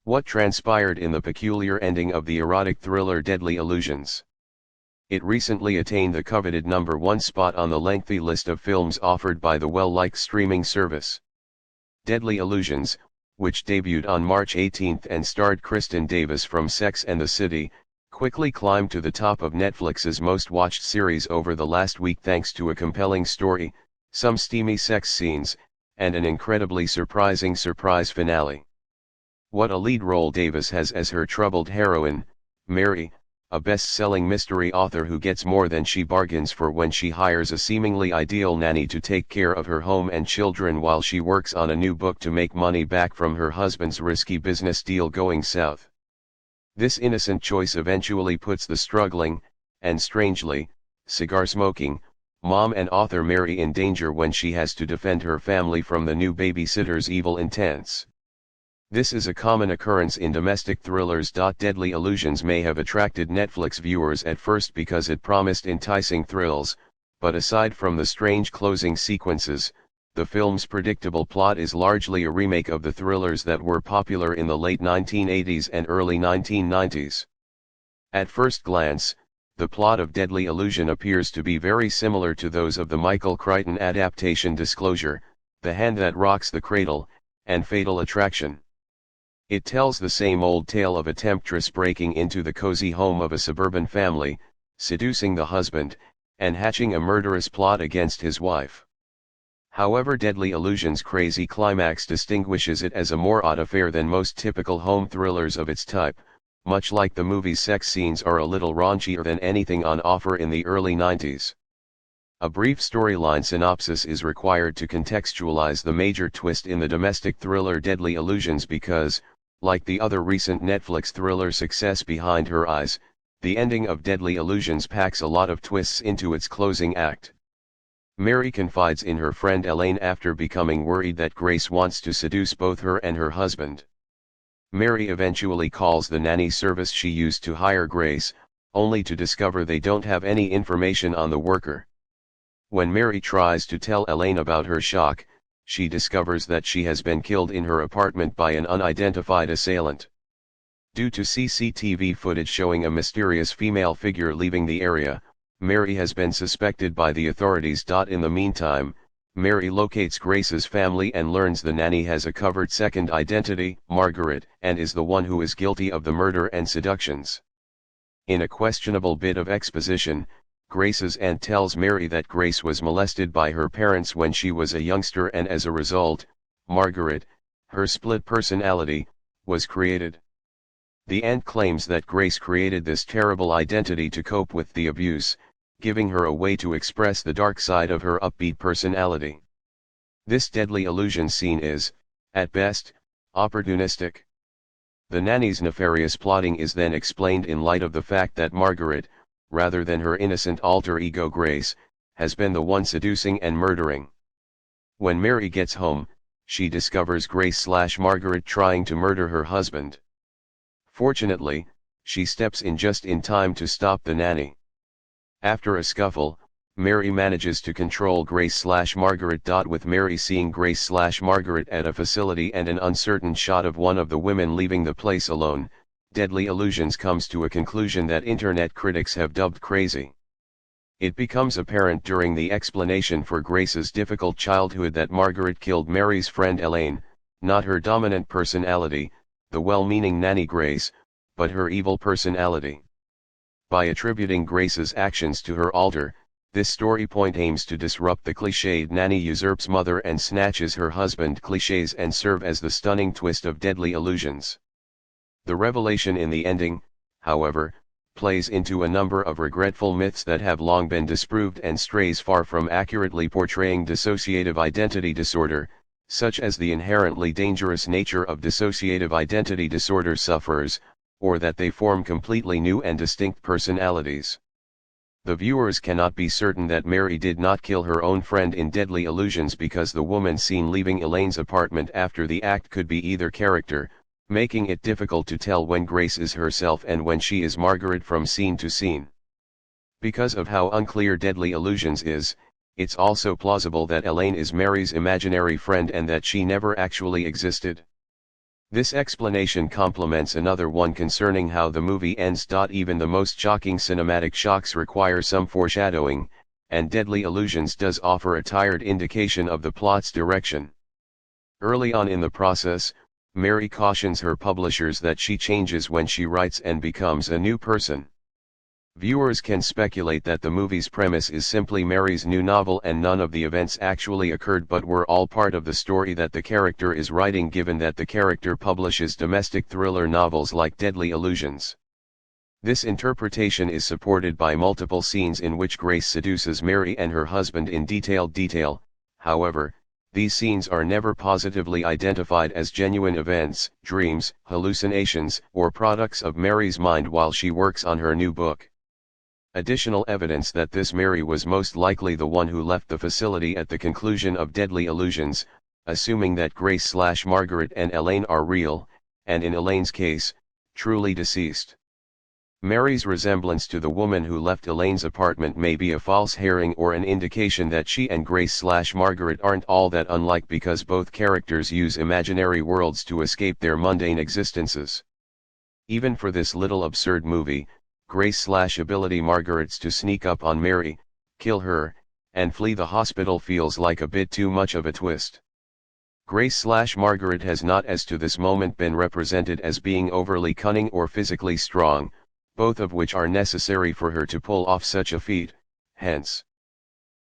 What transpired in the peculiar ending of the erotic thriller Deadly Illusions? It recently attained the coveted #1 spot on the lengthy list of films offered by the well-liked streaming service. Deadly Illusions, which debuted on March 18 and starred Kristin Davis from Sex and the City, quickly climbed to the top of Netflix's most-watched series over the last week thanks to a compelling story, some steamy sex scenes, and an incredibly surprising surprise finale. What a lead role Davis has as her troubled heroine, Mary, a best-selling mystery author who gets more than she bargains for when she hires a seemingly ideal nanny to take care of her home and children while she works on a new book to make money back from her husband's risky business deal going south. This innocent choice eventually puts the struggling, and strangely, cigar-smoking, mom and author Mary in danger when she has to defend her family from the new babysitter's evil intents. This is a common occurrence in domestic thrillers. Deadly Illusions may have attracted Netflix viewers at first because it promised enticing thrills, but aside from the strange closing sequences, the film's predictable plot is largely a remake of the thrillers that were popular in the late 1980s and early 1990s. At first glance, the plot of Deadly Illusion appears to be very similar to those of the Michael Crichton adaptation Disclosure, The Hand That Rocks the Cradle, and Fatal Attraction. It tells the same old tale of a temptress breaking into the cozy home of a suburban family, seducing the husband, and hatching a murderous plot against his wife. However, Deadly Illusions' crazy climax distinguishes it as a more odd affair than most typical home thrillers of its type, much like the movie's sex scenes are a little raunchier than anything on offer in the early 90s. A brief storyline synopsis is required to contextualize the major twist in the domestic thriller Deadly Illusions because, like the other recent Netflix thriller success Behind Her Eyes, the ending of Deadly Illusions packs a lot of twists into its closing act. Mary confides in her friend Elaine after becoming worried that Grace wants to seduce both her and her husband. Mary eventually calls the nanny service she used to hire Grace, only to discover they don't have any information on the worker. When Mary tries to tell Elaine about her shock, she discovers that she has been killed in her apartment by an unidentified assailant. Due to CCTV footage showing a mysterious female figure leaving the area, Mary has been suspected by the authorities. In the meantime, Mary locates Grace's family and learns the nanny has a covered second identity, Margaret, and is the one who is guilty of the murder and seductions. In a questionable bit of exposition, Grace's aunt tells Mary that Grace was molested by her parents when she was a youngster and as a result, Margaret, her split personality, was created. The aunt claims that Grace created this terrible identity to cope with the abuse, giving her a way to express the dark side of her upbeat personality. This Deadly Illusion scene is, at best, opportunistic. The nanny's nefarious plotting is then explained in light of the fact that Margaret, rather than her innocent alter ego Grace, has been the one seducing and murdering. When Mary gets home, she discovers Grace/Margaret trying to murder her husband. Fortunately, she steps in just in time to stop the nanny. After a scuffle, Mary manages to control Grace/Margaret. With Mary seeing Grace/Margaret at a facility and an uncertain shot of one of the women leaving the place alone, Deadly Illusions comes to a conclusion that internet critics have dubbed crazy. It becomes apparent during the explanation for Grace's difficult childhood that Margaret killed Mary's friend Elaine, not her dominant personality, the well-meaning nanny Grace, but her evil personality. By attributing Grace's actions to her alter, this story point aims to disrupt the cliched nanny usurps mother and snatches her husband cliches and serve as the stunning twist of Deadly Illusions. The revelation in the ending, however, plays into a number of regretful myths that have long been disproved and strays far from accurately portraying dissociative identity disorder, such as the inherently dangerous nature of dissociative identity disorder sufferers, or that they form completely new and distinct personalities. The viewers cannot be certain that Mary did not kill her own friend in Deadly Illusions because the woman seen leaving Elaine's apartment after the act could be either character, making it difficult to tell when Grace is herself and when she is Margaret from scene to scene. Because of how unclear Deadly Illusions is, it's also plausible that Elaine is Mary's imaginary friend and that she never actually existed. This explanation complements another one concerning how the movie ends. Even the most shocking cinematic shocks require some foreshadowing, and Deadly Illusions does offer a tired indication of the plot's direction. Early on in the process, Mary cautions her publishers that she changes when she writes and becomes a new person. Viewers can speculate that the movie's premise is simply Mary's new novel and none of the events actually occurred but were all part of the story that the character is writing, given that the character publishes domestic thriller novels like Deadly Illusions. This interpretation is supported by multiple scenes in which Grace seduces Mary and her husband in detail. However, these scenes are never positively identified as genuine events, dreams, hallucinations, or products of Mary's mind while she works on her new book. Additional evidence that this Mary was most likely the one who left the facility at the conclusion of Deadly Illusions, assuming that Grace/Margaret and Elaine are real, and in Elaine's case, truly deceased. Mary's resemblance to the woman who left Elaine's apartment may be a false herring or an indication that she and Grace/Margaret aren't all that unlike, because both characters use imaginary worlds to escape their mundane existences. Even for this little absurd movie, Grace/ability Margaret's to sneak up on Mary, kill her, and flee the hospital feels like a bit too much of a twist. Grace/Margaret has not as to this moment been represented as being overly cunning or physically strong, both of which are necessary for her to pull off such a feat, hence